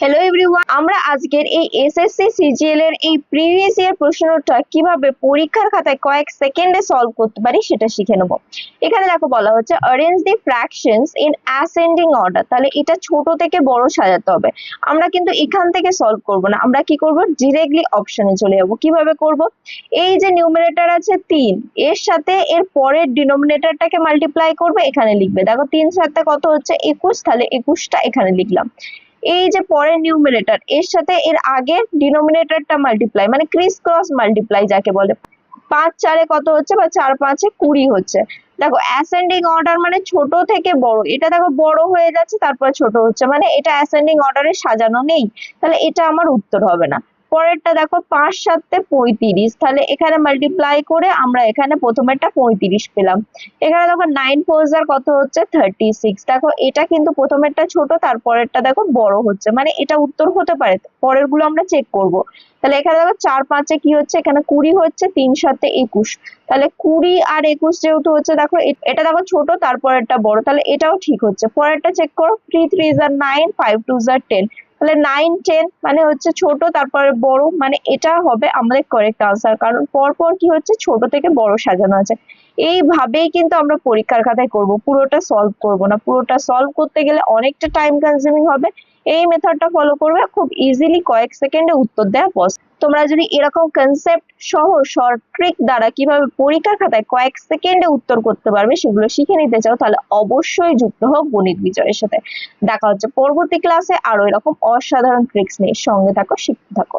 Hello everyone, আমরা আজকের এই এসএসসি সিজিএল এর এই প্রিভিয়াস ইয়ার প্রশ্নটা কিভাবে পরীক্ষার খাতায় কয়েক সেকেন্ডে সলভ করতে পারি সেটা শিখে নেব। এখানে দেখো বলা হচ্ছে arrange the fractions in ascending order. তাহলে এটা ছোট থেকে বড় সাজাতে হবে। আমরা কিন্তু এখান থেকে সলভ করব না, আমরা কি করব, ডিরেক্টলি অপশনে চলে যাব। কিভাবে করব, এই যে নিউমারেটর আছে 3, এর সাথে এর পরের ডিনোমিনেটরটাকে মাল্টিপ্লাই করবে, এখানে লিখবে। দেখো 3 সাথে কত হচ্ছে 21, তাহলে 21টা এখানে লিখলাম। এই যে পরের নিউমারেটর এর সাথে এর আগের ডিনোমিনেটরটা মাল্টিপ্লাই, মানে ক্রিস ক্রস মাল্টিপ্লাই যাকে বলে। 5 4 কত হচ্ছে, বা 4 5 20 হচ্ছে। দেখো অ্যাসেন্ডিং অর্ডার মানে ছোট থেকে বড়, এটা দেখো বড় হয়ে যাচ্ছে তারপর ছোট হচ্ছে, মানে এটা অ্যাসেন্ডিং অর্ডারে সাজানো নেই, তাহলে এটা আমার উত্তর হবে না। পরেরটা দেখো 5 7 35, তাহলে এখানে মাল্টিপ্লাই করে আমরা এখানে প্রথমেরটা 35 পেলাম। এখানে দেখো 9 4 কত হচ্ছে 36। দেখো এটা কিন্তু প্রথমেরটা ছোট, তারপরেরটা দেখো বড় হচ্ছে, মানে এটা উত্তর হতে পারে। পরের গুলো আমরা চেক করব। তাহলে এখানে দেখো 4 5 কি হচ্ছে, এখানে 20 হচ্ছে, 3 7 21, তাহলে 20 আর 21 যেহেতু হচ্ছে, দেখো এটা দেখো ছোট তারপরেরটা বড়, তাহলে এটাও ঠিক হচ্ছে। পরেরটা চেক করো, 3 3 9, 5 2 10, তাহলে 9 10 মানে হচ্ছে ছোট তারপরে বড়, মানে এটা হবে আমাদের কারেক্ট আনসার, কারণ পরপর কি হচ্ছে ছোট থেকে বড় সাজানো আছে। এইভাবেই কিন্তু আমরা পরীক্ষার খাতায় করব, পুরোটা সলভ করব না। পুরোটা সলভ করতে গেলে অনেকটা টাইম কনজিউমিং হবে। এই মেথডটা ফলো করবে, খুব ইজিলি কয়েক সেকেন্ডে উত্তর দেওয়া পসিবল। তোমরা যদি এরকম কনসেপ্ট সহ শর্ট ট্রিক দ্বারা কিভাবে পরীক্ষার খাতায় কয়েক সেকেন্ডে উত্তর করতে পারবে সেগুলো শিখে নিতে চাও, তাহলে অবশ্যই যুক্ত হোক গণিত বিজয়ের সাথে। দেখা হচ্ছে পরবর্তী ক্লাসে আরো এরকম অসাধারণ ট্রিক্স নিয়ে। সঙ্গে থাকো, শিখতে থাকো।